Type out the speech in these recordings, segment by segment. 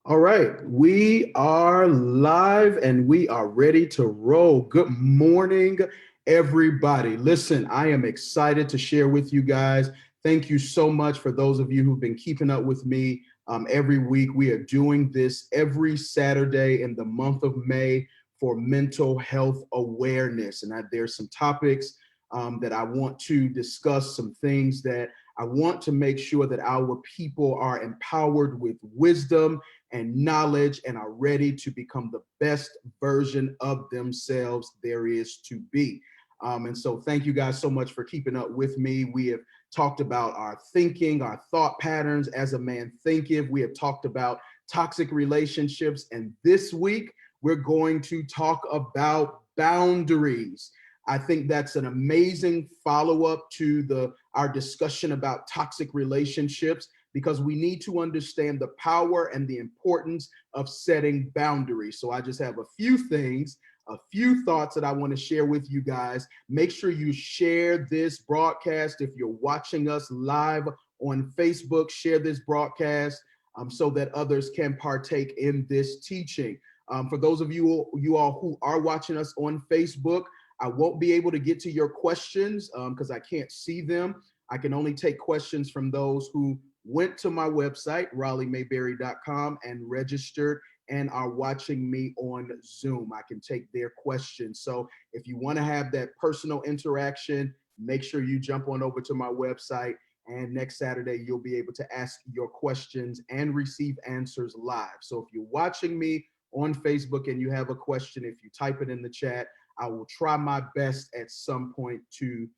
All right, we are live and we are ready to roll. Good morning, everybody. Listen, I am excited to share with you guys. Thank you so much for those of you who've been keeping up with me every week. We are doing this every Saturday in the month of May for mental health awareness. And there's some topics that I want to discuss, some things that I want to make sure that our people are empowered with wisdom and knowledge and are ready to become the best version of themselves there is to be. And so thank you guys so much for keeping up with me. We have talked about our thinking, our thought patterns as a man thinketh. We have talked about toxic relationships. And this week, we're going to talk about boundaries. I think that's an amazing follow-up to our discussion about toxic relationships, because we need to understand the power and the importance of setting boundaries. So I just have a few things, a few thoughts that I want to share with you guys. Make sure you share this broadcast. If you're watching us live on Facebook, share this broadcast so that others can partake in this teaching. For those of you all who are watching us on Facebook, I won't be able to get to your questions because I can't see them. I can only take questions from those who went to my website, RaleighMayberry.com, and registered and are watching me on Zoom. I can take their questions. So if you want to have that personal interaction, make sure you jump on over to my website. And next Saturday, you'll be able to ask your questions and receive answers live. So if you're watching me on Facebook and you have a question, if you type it in the chat, I will try my best at some point to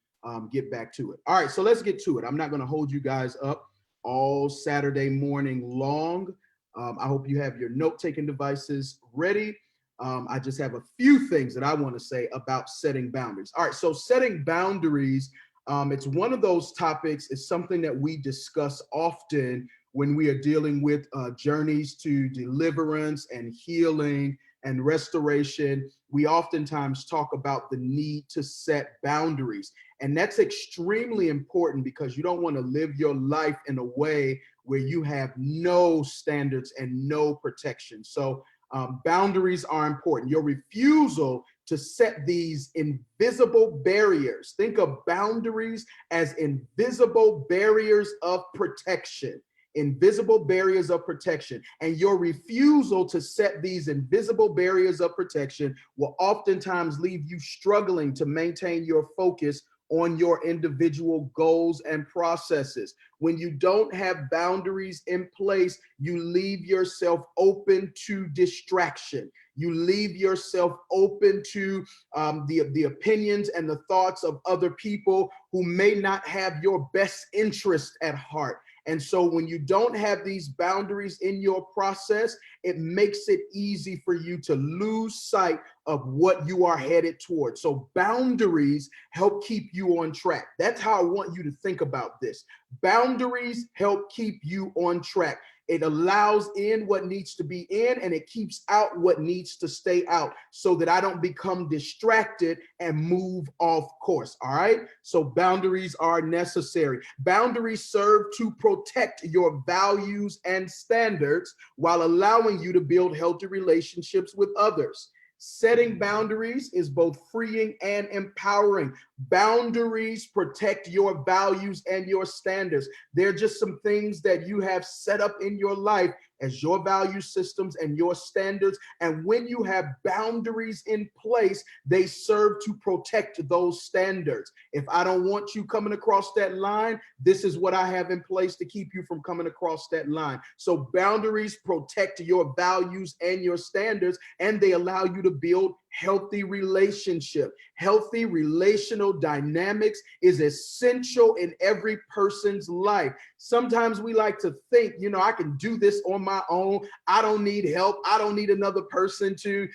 get back to it. All right, so let's get to it. I'm not going to hold you guys up all Saturday morning long. I hope you have your note-taking devices ready. I just have a few things that I want to say about setting boundaries. All right, so setting boundaries, it's one of those topics. It's something that we discuss often when we are dealing with journeys to deliverance and healing and restoration. We oftentimes talk about the need to set boundaries. And that's extremely important because you don't want to live your life in a way where you have no standards and no protection. So boundaries are important. Your refusal to set these invisible barriers. Think of boundaries as invisible barriers of protection. Invisible barriers of protection. And your refusal to set these invisible barriers of protection will oftentimes leave you struggling to maintain your focus on your individual goals and processes. When you don't have boundaries in place, you leave yourself open to distraction. You leave yourself open to the opinions and the thoughts of other people who may not have your best interest at heart. And so when you don't have these boundaries in your process, it makes it easy for you to lose sight of what you are headed towards. So boundaries help keep you on track. That's how I want you to think about this. Boundaries help keep you on track. It allows in what needs to be in and it keeps out what needs to stay out so that I don't become distracted and move off course. All right. So boundaries are necessary. Boundaries serve to protect your values and standards while allowing you to build healthy relationships with others. Setting boundaries is both freeing and empowering. Boundaries protect your values and your standards. They're just some things that you have set up in your life as your value systems and your standards. And when you have boundaries in place, they serve to protect those standards. If I don't want you coming across that line, this is what I have in place to keep you from coming across that line. So boundaries protect your values and your standards, and they allow you to build healthy relationship. Healthy relational dynamics is essential in every person's life. Sometimes we like to think, I can do this on my own. I don't need help. I don't need another person to,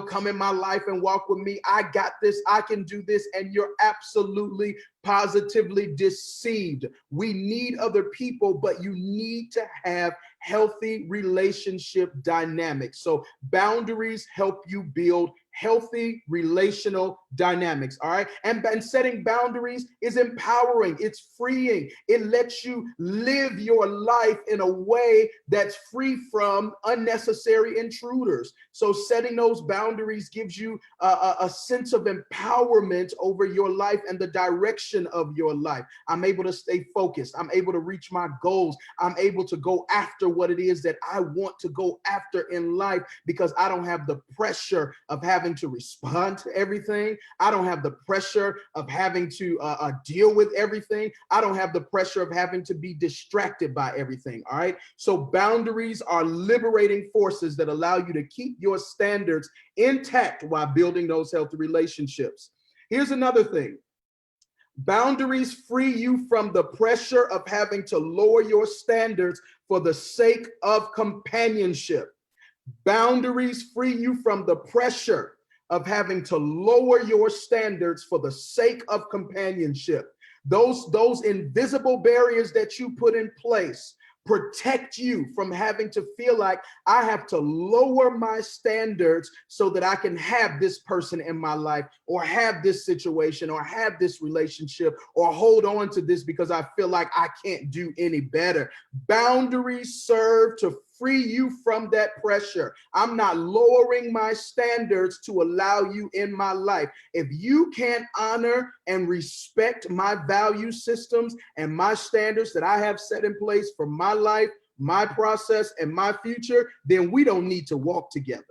come in my life and walk with me. I got this. I can do this. And you're absolutely positively deceived. We need other people, but you need to have healthy relationship dynamics. So boundaries help you build healthy relational dynamics. All right. And setting boundaries is empowering, it's freeing, it lets you live your life in a way that's free from unnecessary intruders. So setting those boundaries gives you a sense of empowerment over your life and the direction of your life. I'm able to stay focused. I'm able to reach my goals. I'm able to go after what it is that I want to go after in life because I don't have the pressure of having to respond to everything. I don't have the pressure of having to deal with everything. I don't have the pressure of having to be distracted by everything. All right. So boundaries are liberating forces that allow you to keep your standards intact while building those healthy relationships. Here's another thing. Boundaries free you from the pressure of having to lower your standards for the sake of companionship. Boundaries free you from the pressure of having to lower your standards for the sake of companionship. Those invisible barriers that you put in place protect you from having to feel like I have to lower my standards so that I can have this person in my life or have this situation or have this relationship or hold on to this because I feel like I can't do any better. Boundaries serve to free you from that pressure. I'm not lowering my standards to allow you in my life. If you can't honor and respect my value systems and my standards that I have set in place for my life, my process, and my future, then we don't need to walk together.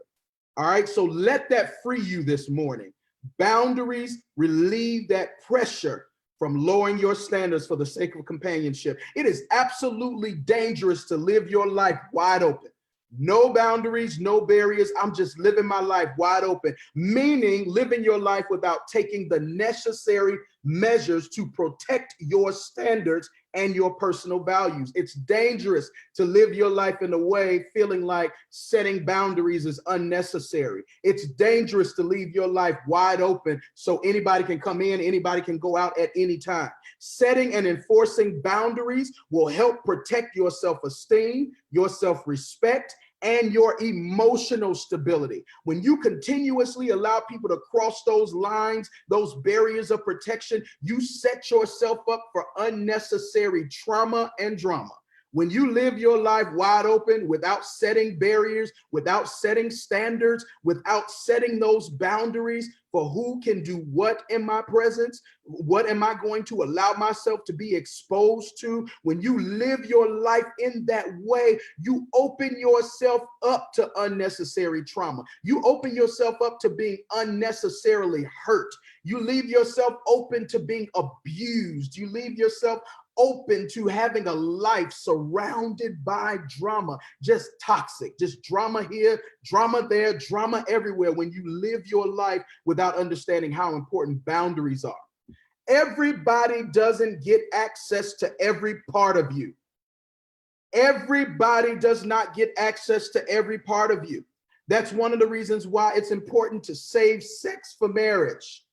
All right, so let that free you this morning. Boundaries relieve that pressure from lowering your standards for the sake of companionship. It is absolutely dangerous to live your life wide open. No boundaries, no barriers. I'm just living my life wide open, meaning living your life without taking the necessary measures to protect your standards and your personal values. It's dangerous to live your life in a way feeling like setting boundaries is unnecessary. It's dangerous to leave your life wide open so anybody can come in, anybody can go out at any time. Setting and enforcing boundaries will help protect your self-esteem, your self-respect, and your emotional stability. When you continuously allow people to cross those lines, those barriers of protection, you set yourself up for unnecessary trauma and drama. When you live your life wide open without setting barriers, without setting standards, without setting those boundaries for who can do what in my presence, what am I going to allow myself to be exposed to? When you live your life in that way, you open yourself up to unnecessary trauma. You open yourself up to being unnecessarily hurt. You leave yourself open to being abused. You leave yourself open to having a life surrounded by drama, just toxic, just drama here, drama there, drama everywhere when you live your life without understanding how important boundaries are. Everybody doesn't get access to every part of you. Everybody does not get access to every part of you. That's one of the reasons why it's important to save sex for marriage.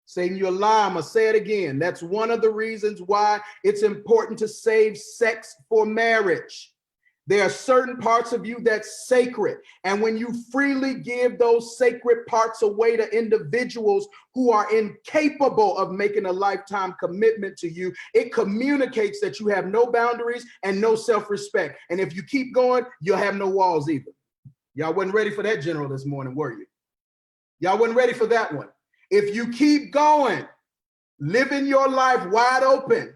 Saying you're lying, I'm gonna say it again. That's one of the reasons why it's important to save sex for marriage. There are certain parts of you that's sacred. And when you freely give those sacred parts away to individuals who are incapable of making a lifetime commitment to you, it communicates that you have no boundaries and no self-respect. And if you keep going, you'll have no walls either. Y'all wasn't ready for that general this morning, were you? Y'all wasn't ready for that one. If you keep going, living your life wide open,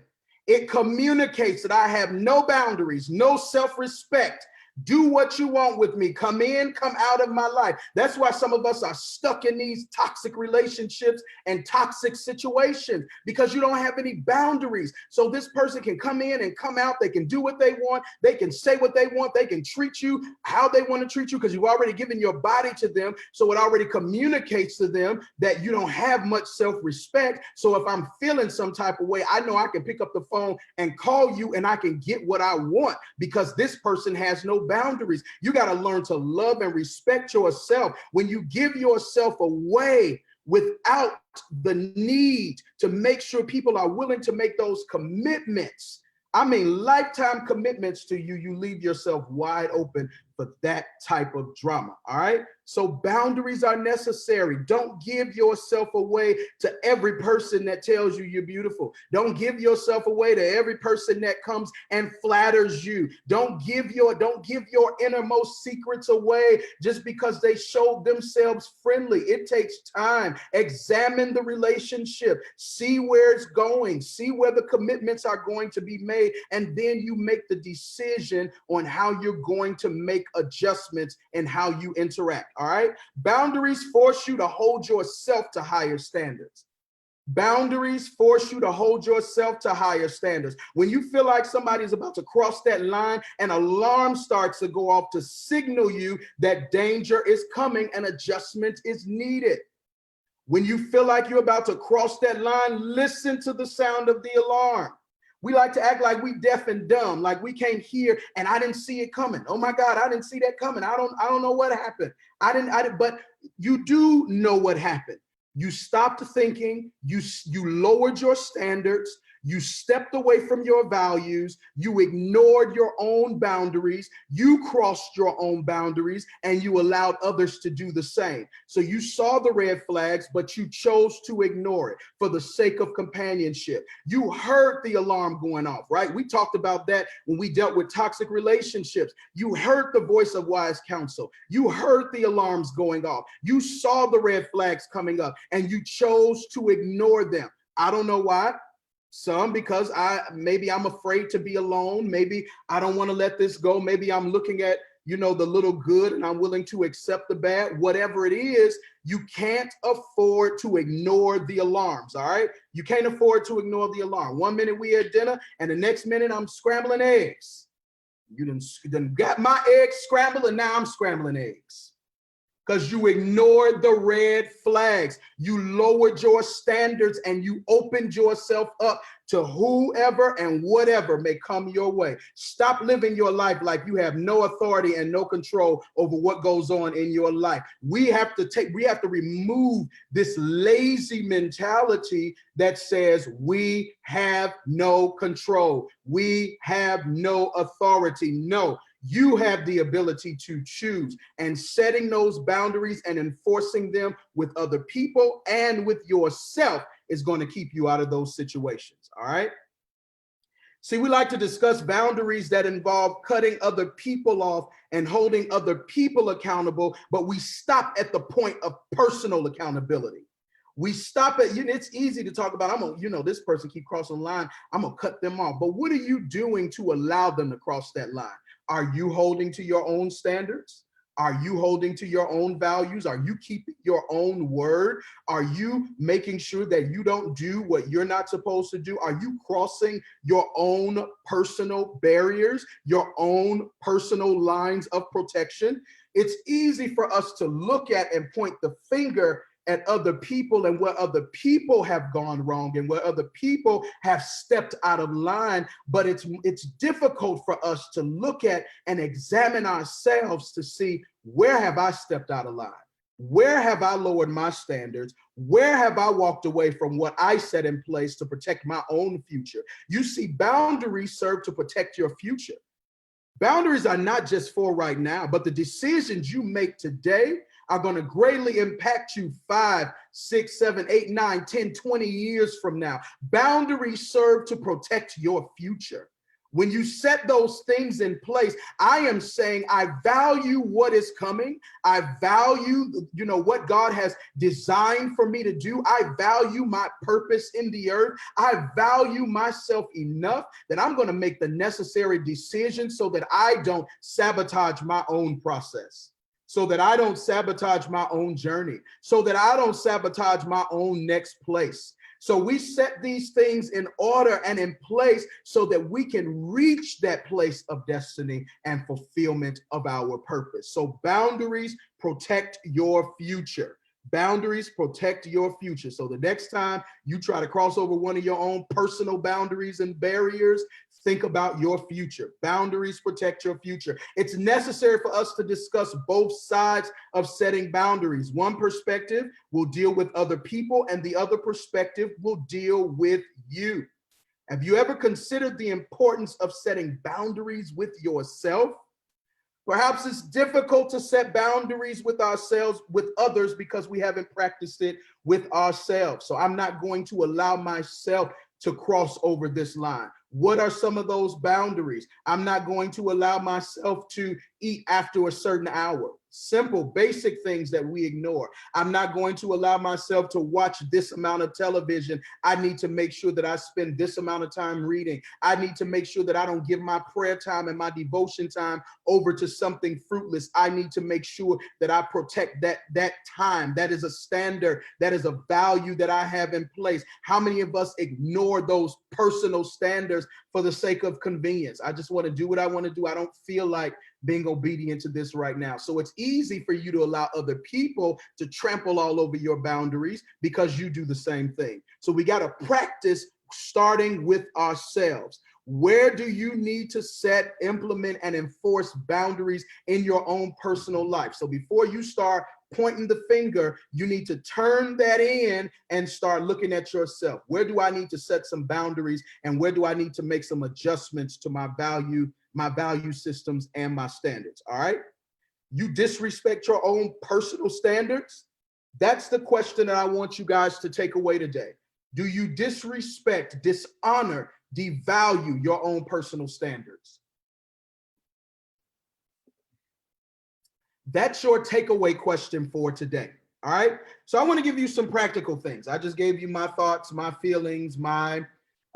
it communicates that I have no boundaries, no self-respect. Do what you want with me. Come in, come out of my life. That's why some of us are stuck in these toxic relationships and toxic situations because you don't have any boundaries. So this person can come in and come out. They can do what they want. They can say what they want. They can treat you how they want to treat you because you've already given your body to them. So it already communicates to them that you don't have much self-respect. So if I'm feeling some type of way, I know I can pick up the phone and call you and I can get what I want because this person has no boundaries. You got to learn to love and respect yourself. When you give yourself away without the need to make sure people are willing to make those commitments, I mean, lifetime commitments to you, you leave yourself wide open for that type of drama. All right. So boundaries are necessary. Don't give yourself away to every person that tells you you're beautiful. Don't give yourself away to every person that comes and flatters you. Don't give your innermost secrets away just because they showed themselves friendly. It takes time. Examine the relationship. See where it's going. See where the commitments are going to be made. And then you make the decision on how you're going to make adjustments and how you interact. All right. Boundaries force you to hold yourself to higher standards. Boundaries force you to hold yourself to higher standards. When you feel like somebody's about to cross that line, an alarm starts to go off to signal you that danger is coming and adjustment is needed. When you feel like you're about to cross that line, listen to the sound of the alarm. We like to act like we deaf and dumb, like we can't hear and I didn't see it coming. Oh my God, I didn't see that coming. I don't know what happened. I didn't, but you do know what happened. You stopped thinking, you lowered your standards, you stepped away from your values, you ignored your own boundaries, you crossed your own boundaries, and you allowed others to do the same. So you saw the red flags, but you chose to ignore it for the sake of companionship. You heard the alarm going off, right? We talked about that when we dealt with toxic relationships. You heard the voice of wise counsel. You heard the alarms going off. You saw the red flags coming up, and you chose to ignore them. I don't know why. Some because maybe I'm afraid to be alone. Maybe I don't want to let this go. Maybe I'm looking at, the little good and I'm willing to accept the bad. Whatever it is, you can't afford to ignore the alarms, all right? You can't afford to ignore the alarm. 1 minute we at dinner and the next minute I'm scrambling eggs. You done got my eggs scrambled and now I'm scrambling eggs. Because you ignored the red flags. You lowered your standards and you opened yourself up to whoever and whatever may come your way. Stop living your life like you have no authority and no control over what goes on in your life. We have to remove this lazy mentality that says we have no control. We have no authority. No. You have the ability to choose, and setting those boundaries and enforcing them with other people and with yourself is going to keep you out of those situations. All right. See, we like to discuss boundaries that involve cutting other people off and holding other people accountable, but we stop at the point of personal accountability. We stop at, it's easy to talk about, this person keep crossing the line, I'm gonna cut them off. But what are you doing to allow them to cross that line? Are you holding to your own standards? Are you holding to your own values? Are you keeping your own word? Are you making sure that you don't do what you're not supposed to do? Are you crossing your own personal barriers, your own personal lines of protection? It's easy for us to look at and point the finger at other people and where other people have gone wrong and where other people have stepped out of line. But it's difficult for us to look at and examine ourselves to see, where have I stepped out of line? Where have I lowered my standards? Where have I walked away from what I set in place to protect my own future? You see, boundaries serve to protect your future. Boundaries are not just for right now, but the decisions you make today are going to greatly impact you 5, 6, 7, 8, 9, 10, 20 years from now. Boundaries serve to protect your future. When you set those things in place, I am saying I value what is coming. I value, what God has designed for me to do. I value my purpose in the earth. I value myself enough that I'm going to make the necessary decisions so that I don't sabotage my own process, so that I don't sabotage my own journey, so that I don't sabotage my own next place. So we set these things in order and in place so that we can reach that place of destiny and fulfillment of our purpose. So boundaries protect your future. Boundaries protect your future. So the next time you try to cross over one of your own personal boundaries and barriers, think about your future. Boundaries protect your future. It's necessary for us to discuss both sides of setting boundaries. One perspective will deal with other people, and the other perspective will deal with you. Have you ever considered the importance of setting boundaries with yourself? Perhaps it's difficult to set boundaries with ourselves, with others, because we haven't practiced it with ourselves. So I'm not going to allow myself to cross over this line. What are some of those boundaries? I'm not going to allow myself to eat after a certain hour. Simple, basic things that we ignore. I'm not going to allow myself to watch this amount of television. I need to make sure that I spend this amount of time reading. I need to make sure that I don't give my prayer time and my devotion time over to something fruitless. I need to make sure that I protect that time. That is a standard. That is a value that I have in place. How many of us ignore those personal standards for the sake of convenience? I just want to do what I want to do. I don't feel like being obedient to this right now. So it's easy for you to allow other people to trample all over your boundaries because you do the same thing. So we got to practice starting with ourselves. Where do you need to set, implement, and enforce boundaries in your own personal life? So before you start pointing the finger, you need to turn that in and start looking at yourself. Where do I need to set some boundaries, and where do I need to make some adjustments to my value systems and my standards? All right. You disrespect your own personal standards? That's the question that I want you guys to take away today. Do you disrespect, dishonor, devalue your own personal standards? That's your takeaway question for today. All right. So I want to give you some practical things. I just gave you my thoughts, my feelings, my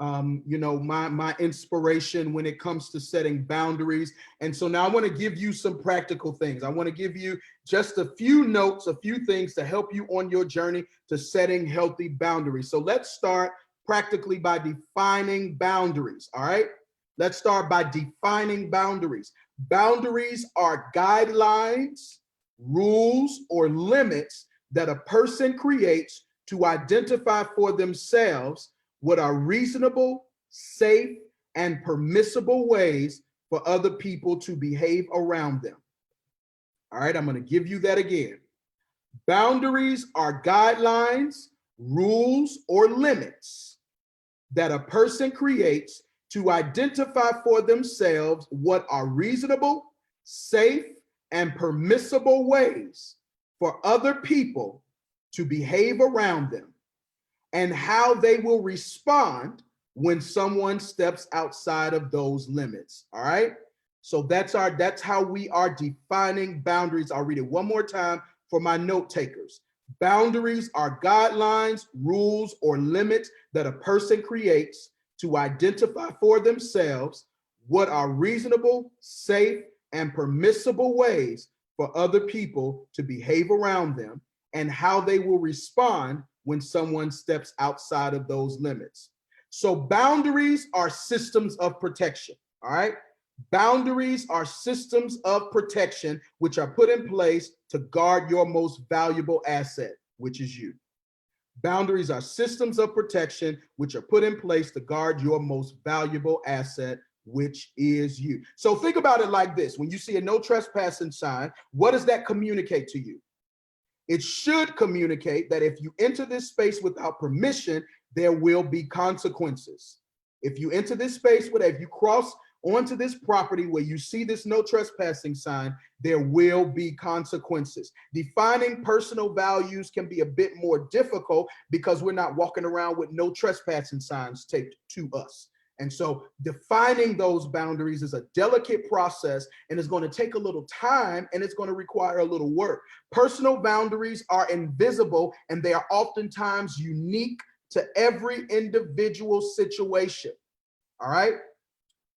my inspiration when it comes to setting boundaries. And so now I want to give you some practical things. I want to give you just a few notes, a few things to help you on your journey to setting healthy boundaries. So let's start practically by defining boundaries. All right. Let's start by defining boundaries. Boundaries are guidelines, rules, or limits that a person creates to identify for themselves what are reasonable, safe, and permissible ways for other people to behave around them. All right, I'm going to give you that again. Boundaries are guidelines, rules, or limits that a person creates to identify for themselves what are reasonable, safe, and permissible ways for other people to behave around them, and how they will respond when someone steps outside of those limits. All right. So that's how we are defining boundaries. I'll read it one more time for my note takers. Boundaries are guidelines, rules, or limits that a person creates to identify for themselves what are reasonable, safe, and permissible ways for other people to behave around them, and how they will respond when someone steps outside of those limits. So boundaries are systems of protection. All right. Boundaries are systems of protection which are put in place to guard your most valuable asset, which is you. Boundaries are systems of protection which are put in place to guard your most valuable asset, which is you. So think about it like this. When you see a no trespassing sign, what does that communicate to you? It should communicate that if you enter this space without permission, there will be consequences. If you enter this space if you cross onto this property where you see this no trespassing sign, there will be consequences. Defining personal values can be a bit more difficult because we're not walking around with no trespassing signs taped to us. And so defining those boundaries is a delicate process, and it's going to take a little time, and it's going to require a little work. Personal boundaries are invisible, and they are oftentimes unique to every individual situation. All right.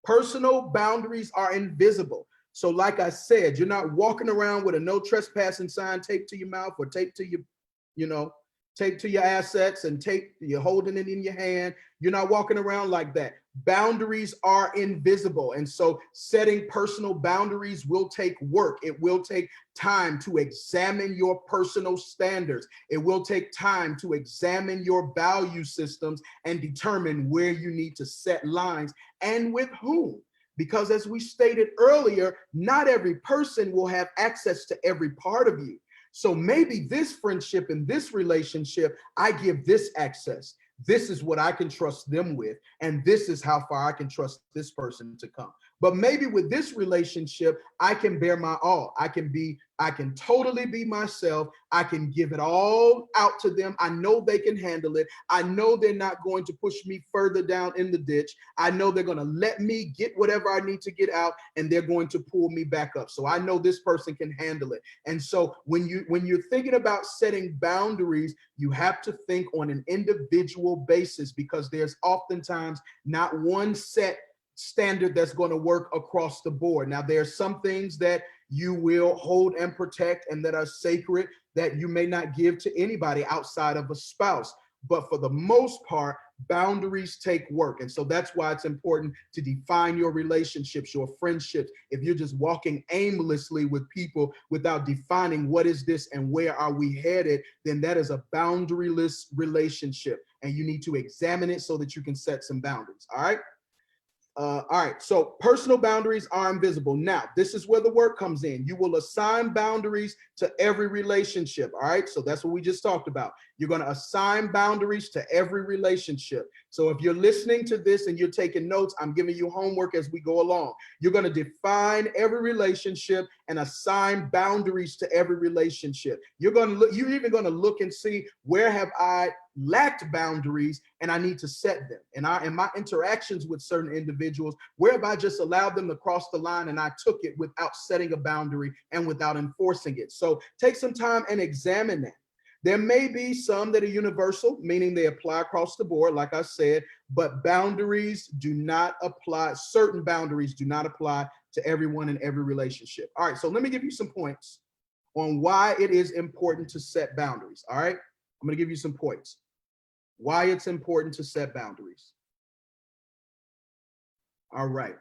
Personal boundaries are invisible. So like I said, you're not walking around with a no trespassing sign taped to your mouth or taped to your, taped to your assets and you're holding it in your hand. You're not walking around like that. Boundaries are invisible. And so setting personal boundaries will take work. It will take time to examine your personal standards. It will take time to examine your value systems and determine where you need to set lines and with whom. Because as we stated earlier, not every person will have access to every part of you. So maybe this friendship and this relationship, I give this access. This is what I can trust them with. And this is how far I can trust this person to come. But maybe with this relationship, I can bear my all. I can totally be myself. I can give it all out to them. I know they can handle it. I know they're not going to push me further down in the ditch. I know they're going to let me get whatever I need to get out, and they're going to pull me back up. So I know this person can handle it. And so when you're thinking about setting boundaries, you have to think on an individual basis, because there's oftentimes not one set standard that's going to work across the board. Now, there are some things that you will hold and protect and that are sacred that you may not give to anybody outside of a spouse. But for the most part, boundaries take work. And so that's why it's important to define your relationships, your friendships. If you're just walking aimlessly with people without defining what is this and where are we headed, then that is a boundaryless relationship. And you need to examine it so that you can set some boundaries. All right. All right, so personal boundaries are invisible. Now, this is where the work comes in. You will assign boundaries to every relationship. All right, so that's what we just talked about. You're going to assign boundaries to every relationship. So if you're listening to this and you're taking notes, I'm giving you homework as we go along. You're going to define every relationship and assign boundaries to every relationship. You're even going to look and see, where have I lacked boundaries and I need to set them. And in my interactions with certain individuals, where have I just allowed them to cross the line and I took it without setting a boundary and without enforcing it. So take some time and examine that. There may be some that are universal, meaning they apply across the board, like I said, but boundaries do not apply. Certain boundaries do not apply to everyone in every relationship. All right, so let me give you some points on why it is important to set boundaries. All right, I'm going to give you some points. Why it's important to set boundaries. All right.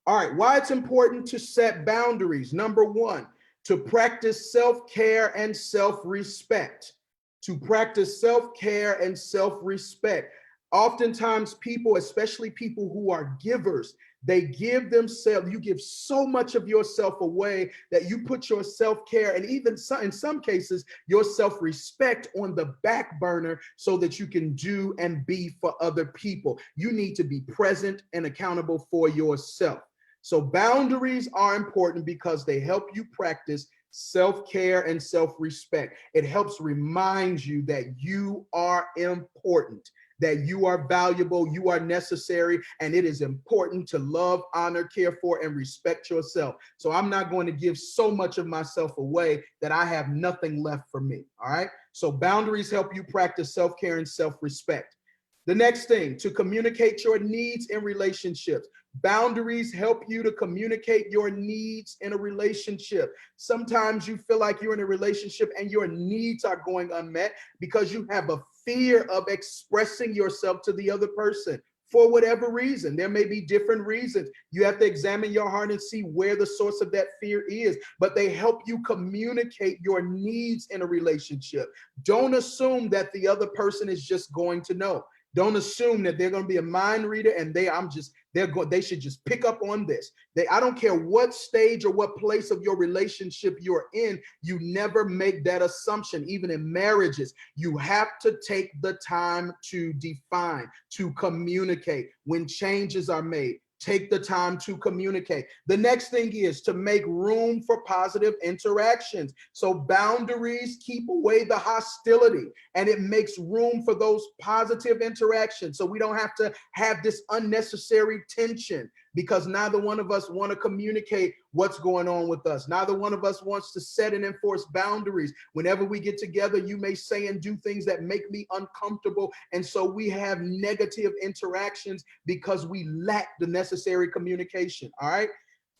All right, why it's important to set boundaries. Number one, to practice self-care and self-respect. To practice self-care and self-respect. Oftentimes people, especially people who are givers, they give themselves, you give so much of yourself away that you put your self-care and even in some cases, your self-respect on the back burner so that you can do and be for other people. You need to be present and accountable for yourself. So boundaries are important because they help you practice self-care and self-respect. It helps remind you that you are important, that you are valuable, you are necessary, and it is important to love, honor, care for, and respect yourself. So I'm not going to give so much of myself away that I have nothing left for me, all right? So boundaries help you practice self-care and self-respect. The next thing, to communicate your needs in relationships. Boundaries help you to communicate your needs in a relationship. Sometimes you feel like you're in a relationship and your needs are going unmet because you have a fear of expressing yourself to the other person for whatever reason. There may be different reasons. You have to examine your heart and see where the source of that fear is, but they help you communicate your needs in a relationship. Don't assume that the other person is just going to know. Don't assume that they're going to be a mind reader and they should just pick up on this. I don't care what stage or what place of your relationship you're in, you never make that assumption. Even in marriages, you have to take the time to define, to communicate when changes are made. Take the time to communicate. The next thing is to make room for positive interactions. So boundaries keep away the hostility and it makes room for those positive interactions. So we don't have to have this unnecessary tension because neither one of us want to communicate what's going on with us. Neither one of us wants to set and enforce boundaries. Whenever we get together, you may say and do things that make me uncomfortable. And so we have negative interactions because we lack the necessary communication. All right.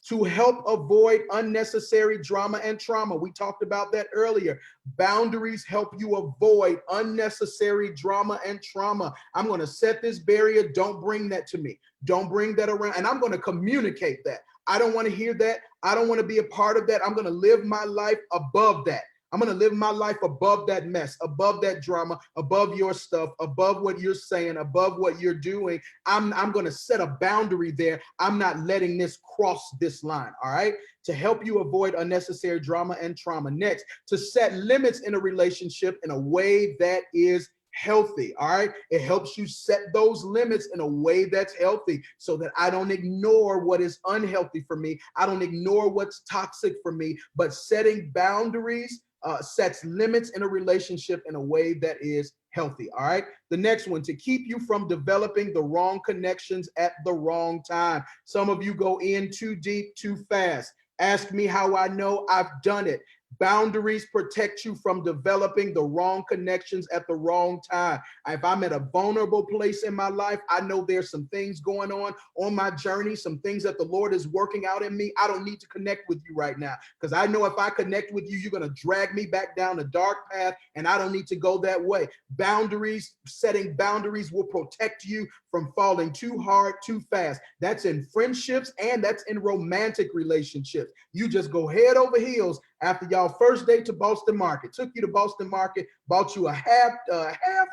To help avoid unnecessary drama and trauma. We talked about that earlier. Boundaries help you avoid unnecessary drama and trauma. I'm going to set this barrier. Don't bring that to me. Don't bring that around. And I'm going to communicate that. I don't want to hear that. I don't want to be a part of that. I'm going to live my life above that. I'm going to live my life above that mess, above that drama, above your stuff, above what you're saying, above what you're doing. I'm going to set a boundary there. I'm not letting this cross this line. All right. To help you avoid unnecessary drama and trauma. Next, to set limits in a relationship in a way that is healthy. All right. It helps you set those limits in a way that's healthy so that I don't ignore what is unhealthy for me. I don't ignore what's toxic for me, but setting boundaries sets limits in a relationship in a way that is healthy. All right. The next one, to keep you from developing the wrong connections at the wrong time. Some of you go in too deep, too fast. Ask me how I know. I've done it. Boundaries protect you from developing the wrong connections at the wrong time. If I'm at a vulnerable place in my life, I know there's some things going on my journey, some things that the Lord is working out in me. I don't need to connect with you right now because I know if I connect with you, you're going to drag me back down a dark path, and I don't need to go that way. Boundaries, setting boundaries will protect you from falling too hard, too fast. That's in friendships and that's in romantic relationships. You just go head over heels after y'all first date to Boston Market. Took you to Boston Market, bought you a half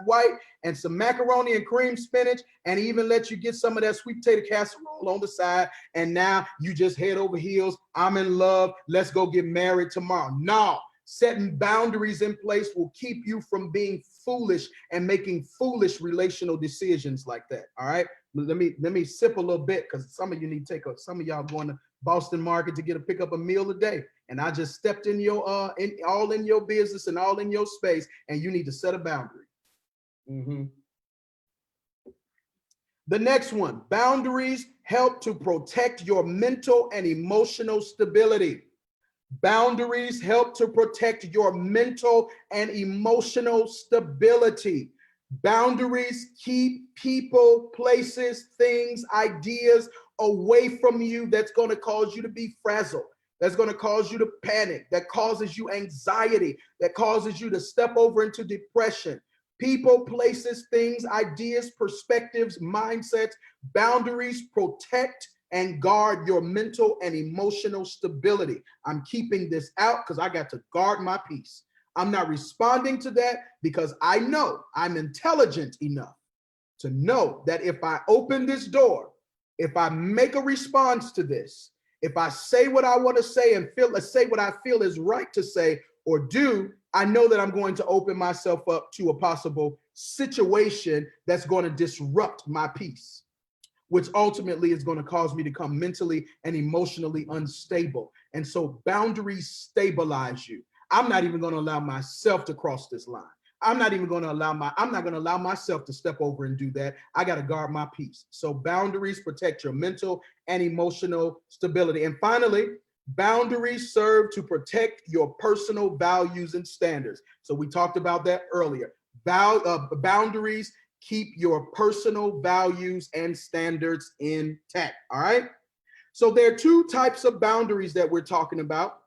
white and some macaroni and cream spinach, and even let you get some of that sweet potato casserole on the side. And now you just head over heels. I'm in love. Let's go get married tomorrow. No. Setting boundaries in place will keep you from being foolish and making foolish relational decisions like that. All right. Let me sip a little bit because some of you need to take some of y'all going to Boston Market to pick up a meal a day. And I just stepped in your all in your business and all in your space, and you need to set a boundary. The next one, boundaries help to protect your mental and emotional stability. Boundaries help to protect your mental and emotional stability. Boundaries keep people, places, things, ideas away from you that's going to cause you to be frazzled, that's going to cause you to panic, that causes you anxiety, that causes you to step over into depression. People, places, things, ideas, perspectives, mindsets. Boundaries protect and guard your mental and emotional stability. I'm keeping this out because I got to guard my peace. I'm not responding to that because I know I'm intelligent enough to know that if I open this door, if I make a response to this, if I say what I want to say and say what I feel is right to say or do, I know that I'm going to open myself up to a possible situation that's going to disrupt my peace, which ultimately is going to cause me to become mentally and emotionally unstable. And so boundaries stabilize you. I'm not even going to allow myself to cross this line. I'm not going to allow myself to step over and do that. I got to guard my peace. So boundaries protect your mental and emotional stability. And finally, boundaries serve to protect your personal values and standards. So we talked about that earlier. Boundaries keep your personal values and standards intact. All right. So there are two types of boundaries that we're talking about: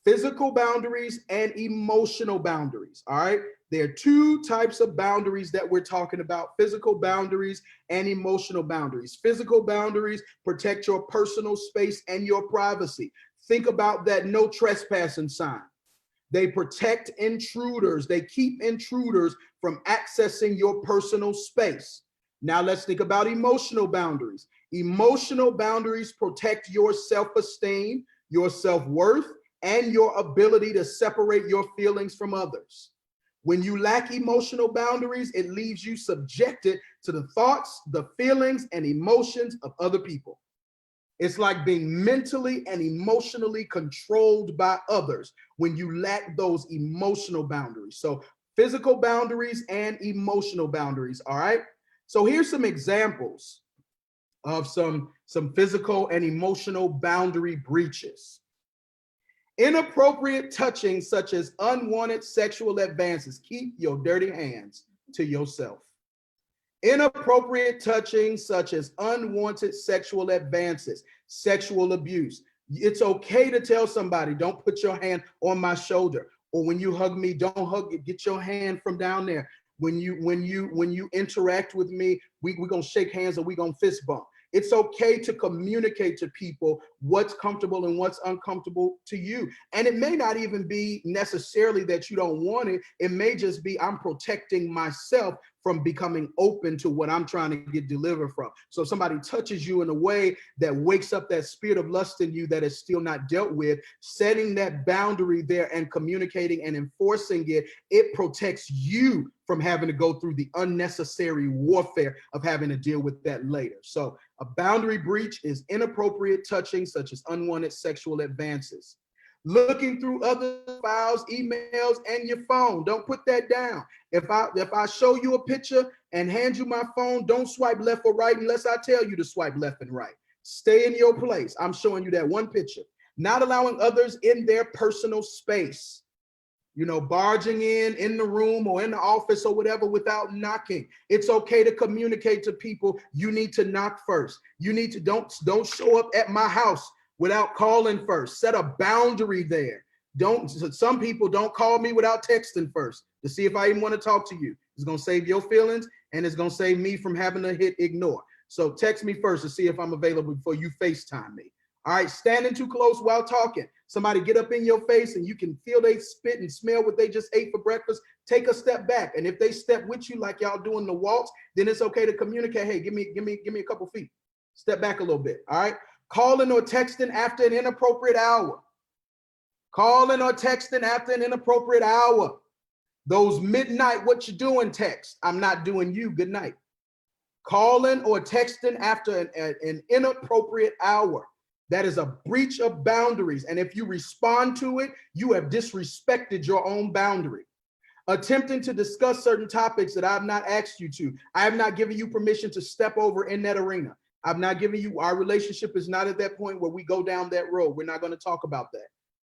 physical boundaries and emotional boundaries. All right. There are two types of boundaries that we're talking about: physical boundaries and emotional boundaries. Physical boundaries protect your personal space and your privacy. Think about that no trespassing sign. They protect intruders. They keep intruders from accessing your personal space. Now let's think about emotional boundaries. Emotional boundaries protect your self-esteem, your self-worth, and your ability to separate your feelings from others. When you lack emotional boundaries, it leaves you subjected to the thoughts, the feelings, and emotions of other people. It's like being mentally and emotionally controlled by others when you lack those emotional boundaries. So physical boundaries and emotional boundaries, all right? So here's some examples of some physical and emotional boundary breaches. Inappropriate touching, such as unwanted sexual advances. Keep your dirty hands to yourself. Inappropriate touching, such as unwanted sexual advances, sexual abuse. It's okay to tell somebody, don't put your hand on my shoulder. Or when you hug me, don't hug it. Get your hand from down there. When you interact with me, we're gonna shake hands or we're gonna fist bump. It's okay to communicate to people what's comfortable and what's uncomfortable to you. And it may not even be necessarily that you don't want it. It may just be I'm protecting myself from becoming open to what I'm trying to get delivered from. So if somebody touches you in a way that wakes up that spirit of lust in you that is still not dealt with, setting that boundary there and communicating and enforcing it, it protects you from having to go through the unnecessary warfare of having to deal with that later. So a boundary breach is inappropriate touching, such as unwanted sexual advances. Looking through other files, emails, and your phone. Don't put that down. If I show you a picture and hand you my phone, don't swipe left or right unless I tell you to swipe left and right. Stay in your place. I'm showing you that one picture. Not allowing others in their personal space. You know, barging in the room or in the office or whatever without knocking. It's okay to communicate to people. You need to knock first. You need to don't show up at my house without calling first. Set a boundary there. Some people don't call me without texting first to see if I even want to talk to you. It's going to save your feelings and it's going to save me from having to hit ignore. So text me first to see if I'm available before you FaceTime me. All right, standing too close while talking. Somebody get up in your face and you can feel they spit and smell what they just ate for breakfast. Take a step back. And if they step with you like y'all doing the waltz, then it's okay to communicate. Hey, give me a couple feet. Step back a little bit. All right. Calling or texting after an inappropriate hour. Calling or texting after an inappropriate hour. Those midnight, what you doing text. I'm not doing you. Good night. Calling or texting after an inappropriate hour. That is a breach of boundaries. And if you respond to it, you have disrespected your own boundary. Attempting to discuss certain topics that I've not asked you to. I have not given you permission to step over in that arena. I've not given you, our relationship is not at that point where we go down that road. We're not going to talk about that.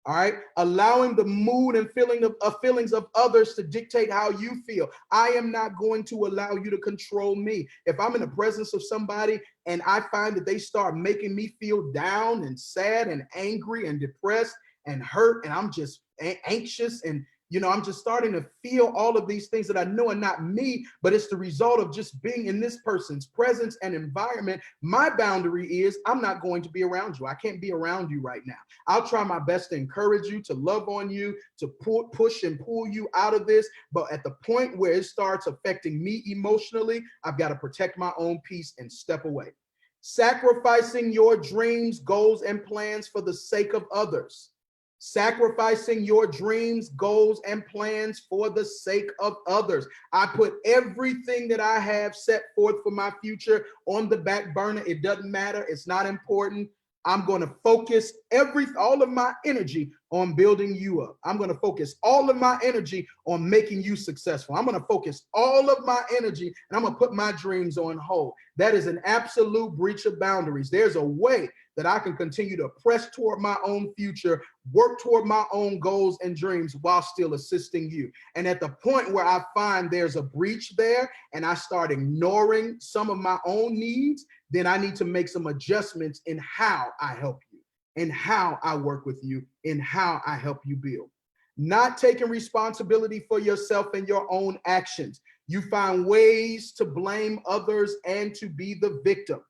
All right. Allowing the mood and feelings of others to dictate how you feel. I am not going to allow you to control me. If I'm in the presence of somebody and I find that they start making me feel down and sad and angry and depressed and hurt, and I'm just anxious and I'm just starting to feel all of these things that I know are not me, but it's the result of just being in this person's presence and environment. My boundary is I'm not going to be around you. I can't be around you right now. I'll try my best to encourage you, to love on you, to push and pull you out of this. But at the point where it starts affecting me emotionally, I've got to protect my own peace and step away. Sacrificing your dreams, goals, and plans for the sake of others. Sacrificing your dreams, goals, and plans for the sake of others. I put everything that I have set forth for my future on the back burner. It doesn't matter. It's not important. I'm going to focus all of my energy on building you up. I'm going to focus all of my energy on making you successful. I'm going to focus all of my energy and I'm going to put my dreams on hold. That is an absolute breach of boundaries. There's a way that I can continue to press toward my own future, work toward my own goals and dreams while still assisting you. And at the point where I find there's a breach there and I start ignoring some of my own needs, then I need to make some adjustments in how I help you, in how I work with you, in how I help you build. Not taking responsibility for yourself and your own actions. You find ways to blame others and to be the victim.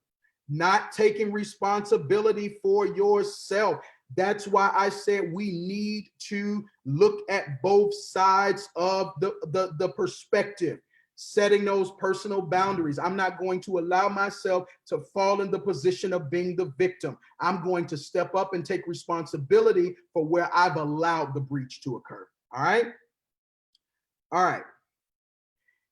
Not taking responsibility for yourself. That's why I said we need to look at both sides of the perspective. Setting those personal boundaries. I'm not going to allow myself to fall in the position of being the victim. I'm going to step up and take responsibility for where I've allowed the breach to occur. All right. All right.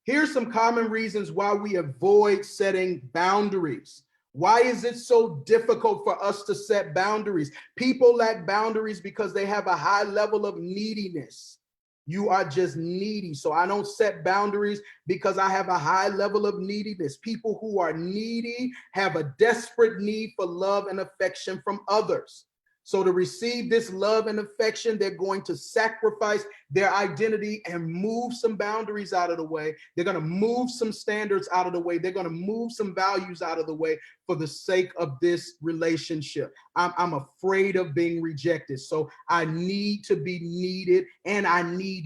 Here's some common reasons why we avoid setting boundaries. Why is it so difficult for us to set boundaries? People lack boundaries because they have a high level of neediness. You are just needy. So I don't set boundaries because I have a high level of neediness. People who are needy have a desperate need for love and affection from others. So to receive this love and affection, they're going to sacrifice their identity and move some boundaries out of the way. They're going to move some standards out of the way. They're going to move some values out of the way for the sake of this relationship. I'm afraid of being rejected. So I need to be needed, and I need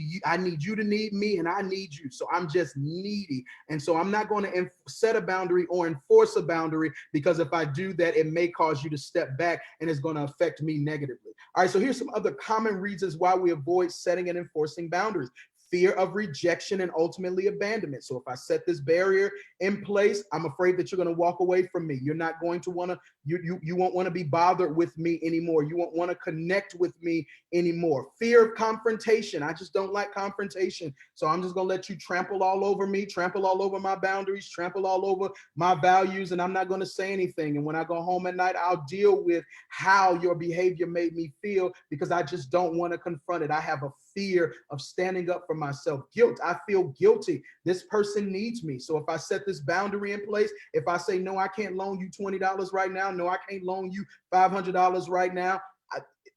you to need me, and I need you. So I'm just needy. And so I'm not going to set a boundary or enforce a boundary, because if I do that, it may cause you to step back and it's going to affect me negatively. All right, so here's some other common reasons why we avoid setting and enforcing boundaries. fear of rejection, and ultimately abandonment. So if I set this barrier in place, I'm afraid that you're going to walk away from me. You're not going to want to, you won't want to be bothered with me anymore. You won't want to connect with me anymore. Fear of confrontation. I just don't like confrontation. So I'm just going to let you trample all over me, trample all over my boundaries, trample all over my values, and I'm not going to say anything. And when I go home at night, I'll deal with how your behavior made me feel because I just don't want to confront it. I have a fear of standing up for myself. Guilt. I feel guilty. This person needs me. So if I set this boundary in place, if I say, no, I can't loan you $20 right now. No, I can't loan you $500 right now.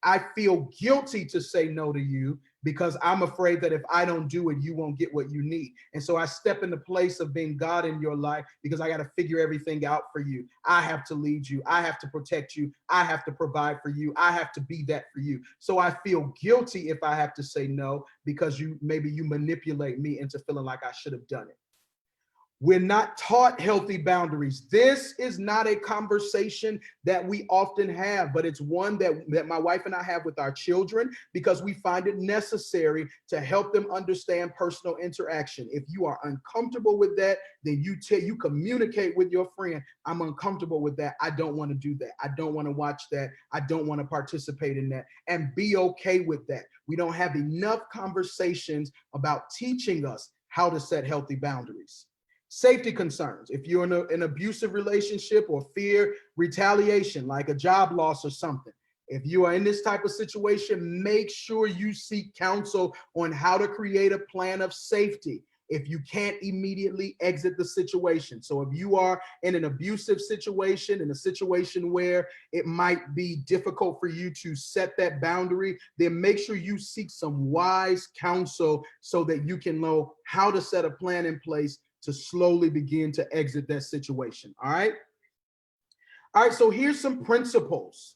I feel guilty to say no to you because I'm afraid that if I don't do it, you won't get what you need. And so I step in the place of being God in your life because I got to figure everything out for you. I have to lead you. I have to protect you. I have to provide for you. I have to be that for you. So I feel guilty if I have to say no because maybe you manipulate me into feeling like I should have done it. We're not taught healthy boundaries. This is not a conversation that we often have, but it's one that my wife and I have with our children because we find it necessary to help them understand personal interaction. If you are uncomfortable with that, then you communicate with your friend, I'm uncomfortable with that. I don't want to do that. I don't want to watch that. I don't want to participate in that, and be okay with that. We don't have enough conversations about teaching us how to set healthy boundaries. Safety concerns. If you're in an abusive relationship or fear retaliation, like a job loss or something, if you are in this type of situation, make sure you seek counsel on how to create a plan of safety if you can't immediately exit the situation. So if you are in an abusive situation, in a situation where it might be difficult for you to set that boundary, then make sure you seek some wise counsel so that you can know how to set a plan in place to slowly begin to exit that situation. All right. All right. So here's some principles.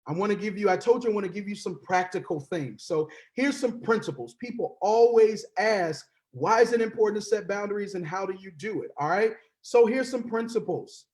I told you I want to give you some practical things. So here's some principles. People always ask, why is it important to set boundaries and how do you do it? All right. So here's some principles.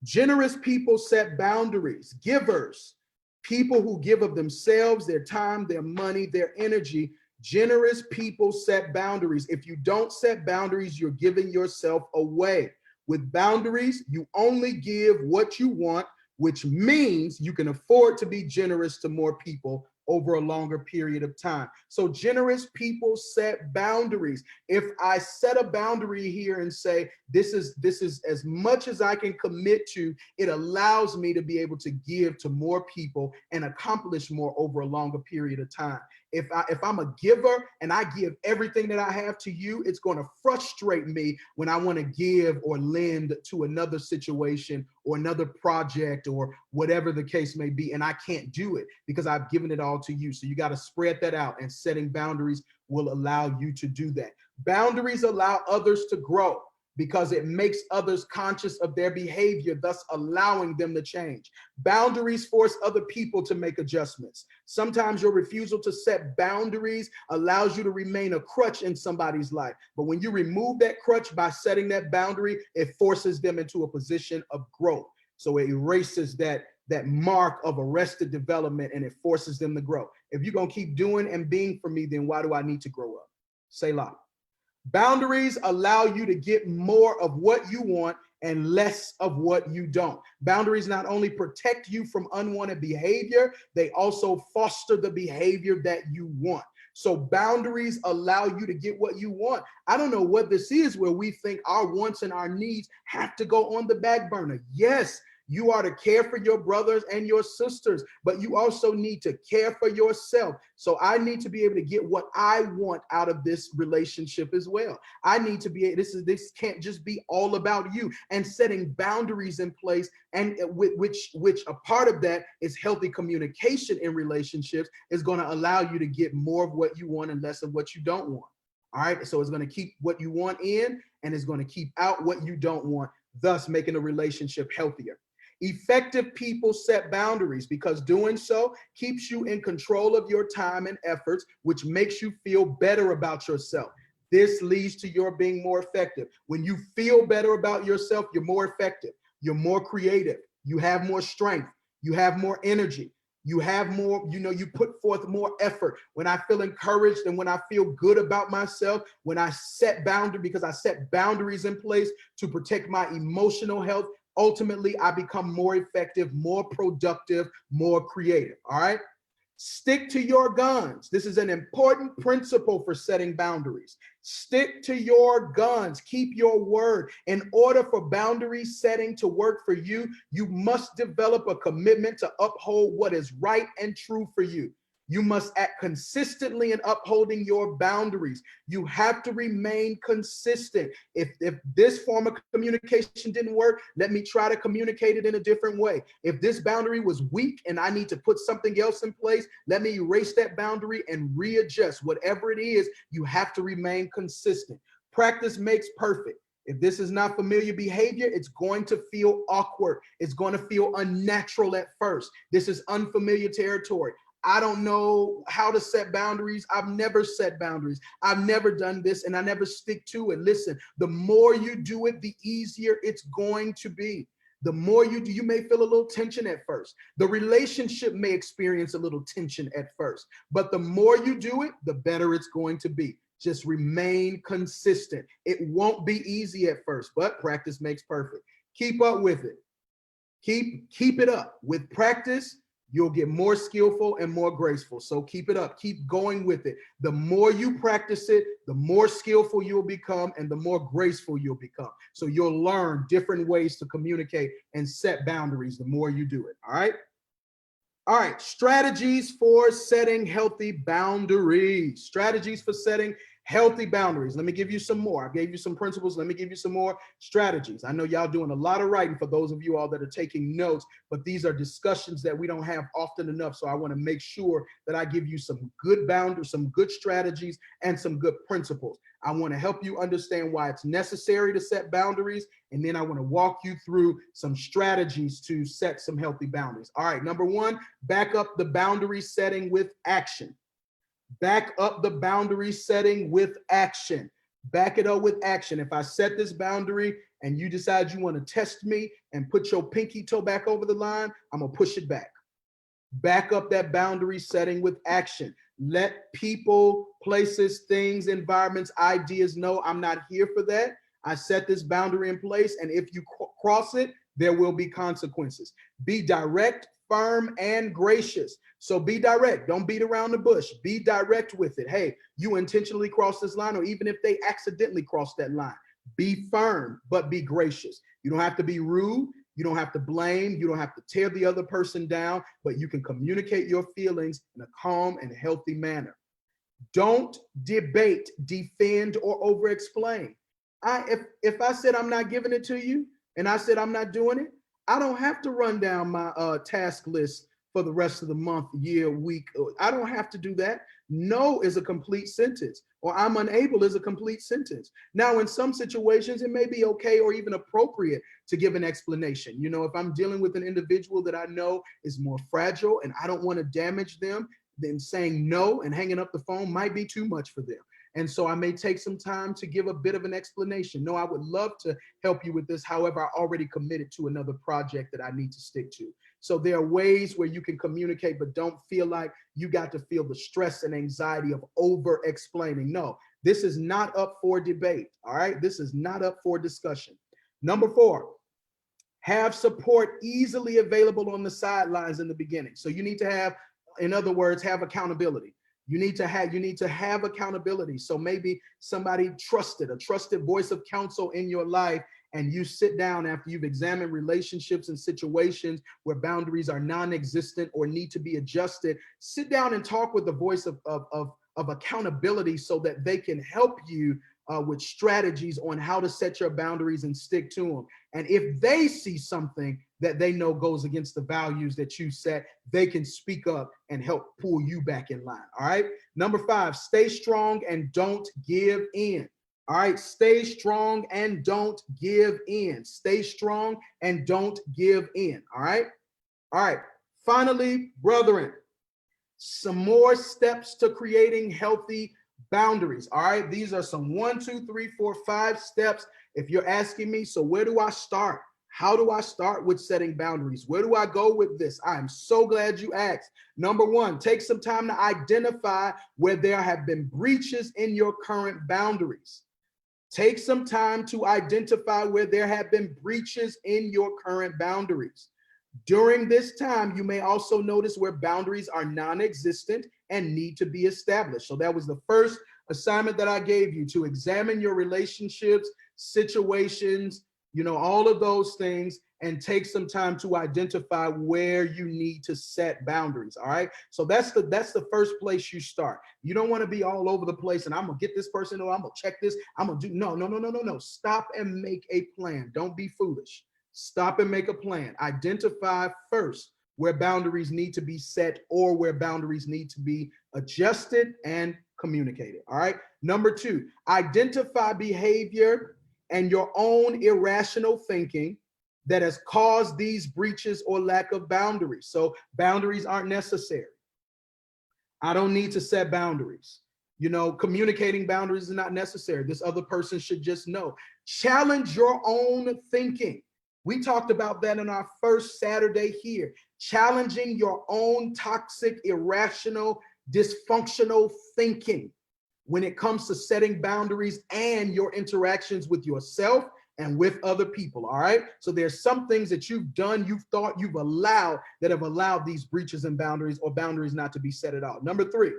Generous people set boundaries. Givers, people who give of themselves, their time, their money, their energy. Generous people set boundaries. If you don't set boundaries, you're giving yourself away. With boundaries, you only give what you want, which means you can afford to be generous to more people over a longer period of time. So generous people set boundaries. If I set a boundary here and say, this is as much as I can commit to, it allows me to be able to give to more people and accomplish more over a longer period of time. If I'm a giver and I give everything that I have to you, it's going to frustrate me when I want to give or lend to another situation or another project or whatever the case may be, and I can't do it because I've given it all to you. So you got to spread that out, and setting boundaries will allow you to do that. Boundaries allow others to grow because it makes others conscious of their behavior, thus allowing them to change. Boundaries force other people to make adjustments. Sometimes your refusal to set boundaries allows you to remain a crutch in somebody's life. But when you remove that crutch by setting that boundary, it forces them into a position of growth. So it erases that mark of arrested development and it forces them to grow. If you're going to keep doing and being for me, then why do I need to grow up? Selah. Boundaries allow you to get more of what you want and less of what you don't. Boundaries not only protect you from unwanted behavior, they also foster the behavior that you want. So boundaries allow you to get what you want. I don't know what this is where we think our wants and our needs have to go on the back burner. Yes, you are to care for your brothers and your sisters, but you also need to care for yourself. So I need to be able to get what I want out of this relationship as well. I need to be, this can't just be all about you, and setting boundaries in place, and which a part of that is healthy communication in relationships is going to allow you to get more of what you want and less of what you don't want. All right. So it's going to keep what you want in and it's going to keep out what you don't want, thus making a relationship healthier. Effective people set boundaries because doing so keeps you in control of your time and efforts, which makes you feel better about yourself. This leads to your being more effective. When you feel better about yourself, you're more effective. You're more creative. You have more strength. You have more energy. You have more, you put forth more effort. When I feel encouraged and when I feel good about myself, when I set boundaries, because I set boundaries in place to protect my emotional health, ultimately I become more effective, more productive, more creative. All right. Stick to your guns. This is an important principle for setting boundaries. Stick to your guns. Keep your word. In order for boundary setting to work for you, you must develop a commitment to uphold what is right and true for you. You must act consistently in upholding your boundaries. You have to remain consistent. If this form of communication didn't work, let me try to communicate it in a different way. If this boundary was weak and I need to put something else in place, let me erase that boundary and readjust. Whatever it is, you have to remain consistent. Practice makes perfect. If this is not familiar behavior, it's going to feel awkward. It's going to feel unnatural at first. This is unfamiliar territory. I don't know how to set boundaries. I've never set boundaries. I've never done this and I never stick to it. Listen, the more you do it, the easier it's going to be. The more you do, you may feel a little tension at first. The relationship may experience a little tension at first, but the more you do it, the better it's going to be. Just remain consistent. It won't be easy at first, but practice makes perfect. Keep up with it. Keep it up. With practice, you'll get more skillful and more graceful. So keep it up. Keep going with it. The more you practice it, the more skillful you'll become and the more graceful you'll become. So you'll learn different ways to communicate and set boundaries the more you do it. All right. All right. Strategies for setting healthy boundaries. Strategies for setting healthy boundaries. Let me give you some more. I gave you some principles. Let me give you some more strategies. I know y'all doing a lot of writing for those of you all that are taking notes, but these are discussions that we don't have often enough. So I want to make sure that I give you some good boundaries, some good strategies, and some good principles. I want to help you understand why it's necessary to set boundaries. And then I want to walk you through some strategies to set some healthy boundaries. All right. Number one, back up the boundary setting with action. Back up the boundary setting with action. Back it up with action. If I set this boundary and you decide you want to test me and put your pinky toe back over the line, I'm going to push it back. Back up that boundary setting with action. Let people, places, things, environments, ideas know I'm not here for that. I set this boundary in place, and if you cross it, there will be consequences. Be direct, firm, and gracious. So be direct. Don't beat around the bush. Be direct with it. Hey, you intentionally crossed this line, or even if they accidentally crossed that line, be firm, but be gracious. You don't have to be rude. You don't have to blame. You don't have to tear the other person down, but you can communicate your feelings in a calm and healthy manner. Don't debate, defend, or over-explain. If I said I'm not giving it to you and I said I'm not doing it, I don't have to run down my task list for the rest of the month, year, week. I don't have to do that. No is a complete sentence, or I'm unable is a complete sentence. Now, in some situations, it may be okay or even appropriate to give an explanation. You know, if I'm dealing with an individual that I know is more fragile and I don't want to damage them, then saying no and hanging up the phone might be too much for them. And so I may take some time to give a bit of an explanation. No, I would love to help you with this. However, I already committed to another project that I need to stick to. So there are ways where you can communicate, but don't feel like you got to feel the stress and anxiety of over explaining. No, this is not up for debate. All right. This is not up for discussion. Number 4, have support easily available on the sidelines in the beginning. So you need to have, in other words, have accountability. You need to have accountability. So maybe somebody trusted, a trusted voice of counsel in your life, and you sit down after you've examined relationships and situations where boundaries are non-existent or need to be adjusted. Sit down and talk with the voice of accountability so that they can help you with strategies on how to set your boundaries and stick to them. And if they see something that they know goes against the values that you set, they can speak up and help pull you back in line. All right. Number 5, stay strong and don't give in. All right. Stay strong and don't give in. Stay strong and don't give in. All right. All right. Finally, brethren, some more steps to creating healthy boundaries. All right. These are some 1, 2, 3, 4, 5 steps. If you're asking me, so where do I start? How do I start with setting boundaries? Where do I go with this? I'm so glad you asked. Number one, take some time to identify where there have been breaches in your current boundaries. Take some time to identify where there have been breaches in your current boundaries. During this time, you may also notice where boundaries are non-existent and need to be established. So that was the first assignment that I gave you, to examine your relationships, situations, all of those things, and take some time to identify where you need to set boundaries. All right. So that's the first place you start. You don't want to be all over the place and I'm gonna get this person, or I'm gonna check this, I'm gonna do no. Stop and make a plan. Don't be foolish. Stop and make a plan. Identify first where boundaries need to be set or where boundaries need to be adjusted and communicated. All right. Number two, identify behavior and your own irrational thinking that has caused these breaches or lack of boundaries. So boundaries aren't necessary. I don't need to set boundaries. Communicating boundaries is not necessary. This other person should just know. Challenge your own thinking. We talked about that in our first Saturday here. Challenging your own toxic, irrational, dysfunctional thinking when it comes to setting boundaries and your interactions with yourself and with other people. All right. So there's some things that you've done, you've thought, you've allowed, that have allowed these breaches and boundaries, or boundaries not to be set at all. Number three,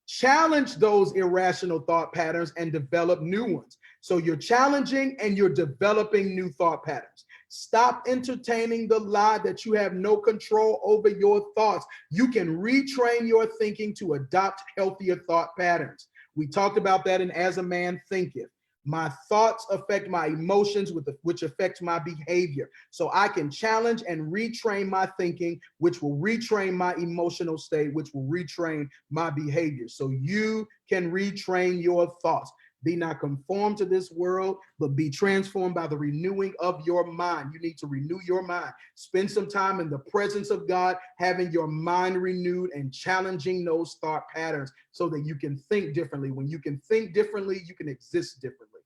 challenge those irrational thought patterns and develop new ones. So you're challenging and you're developing new thought patterns. Stop entertaining the lie that you have no control over your thoughts. You can retrain your thinking to adopt healthier thought patterns. We talked about that in As a Man Thinketh. My thoughts affect my emotions, which affects my behavior. So I can challenge and retrain my thinking, which will retrain my emotional state, which will retrain my behavior. So you can retrain your thoughts. Be not conformed to this world, but be transformed by the renewing of your mind. You need to renew your mind. Spend some time in the presence of God, having your mind renewed and challenging those thought patterns so that you can think differently. When you can think differently, you can exist differently.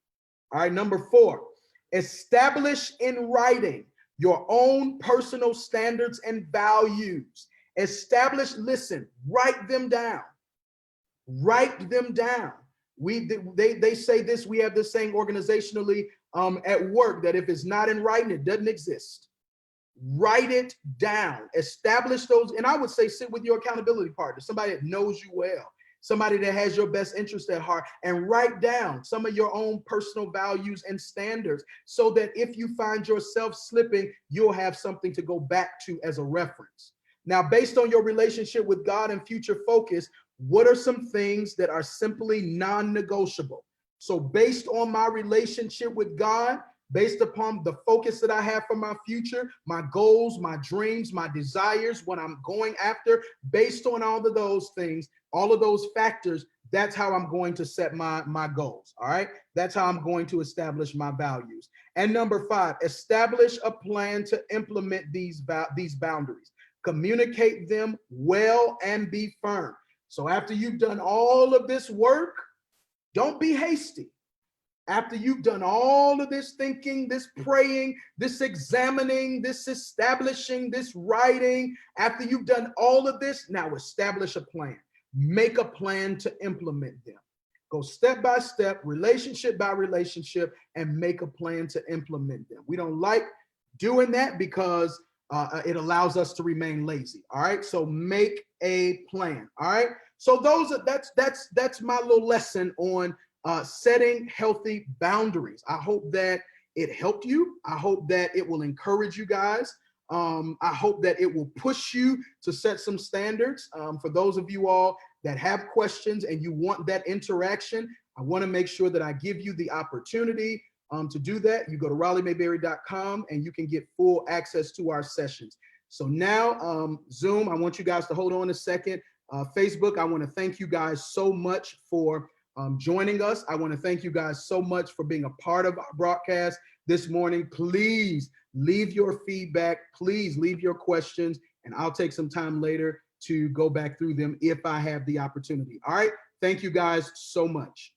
All right, number four, establish in writing your own personal standards and values. Listen, write them down. Write them down. They say this, we have this saying organizationally at work, that if it's not in writing, it doesn't exist. Write it down. Establish those, and I would say sit with your accountability partner, somebody that knows you well, somebody that has your best interest at heart, and write down some of your own personal values and standards so that if you find yourself slipping, you'll have something to go back to as a reference. Now, based on your relationship with God and future focus, what are some things that are simply non-negotiable? So based on my relationship with God, based upon the focus that I have for my future, my goals, my dreams, my desires, what I'm going after, based on all of those things, all of those factors, that's how I'm going to set my goals. All right. That's how I'm going to establish my values. And number five, establish a plan to implement these boundaries. Communicate them well and be firm. So after you've done all of this work, don't be hasty. After you've done all of this thinking, this praying, this examining, this establishing, this writing, after you've done all of this, now establish a plan. Make a plan to implement them. Go step by step, relationship by relationship, and make a plan to implement them. We don't like doing that because it allows us to remain lazy. All right. So make a plan. All right. So that's my little lesson on setting healthy boundaries. I hope that it helped you. I hope that it will encourage you guys. I hope that it will push you to set some standards. For those of you all that have questions and you want that interaction, I want to make sure that I give you the opportunity to do that. You go to RaleighMayberry.com and you can get full access to our sessions. So now, Zoom, I want you guys to hold on a second. Facebook, I want to thank you guys so much for joining us. I want to thank you guys so much for being a part of our broadcast this morning. Please leave your feedback. Please leave your questions, and I'll take some time later to go back through them if I have the opportunity. All right. Thank you guys so much.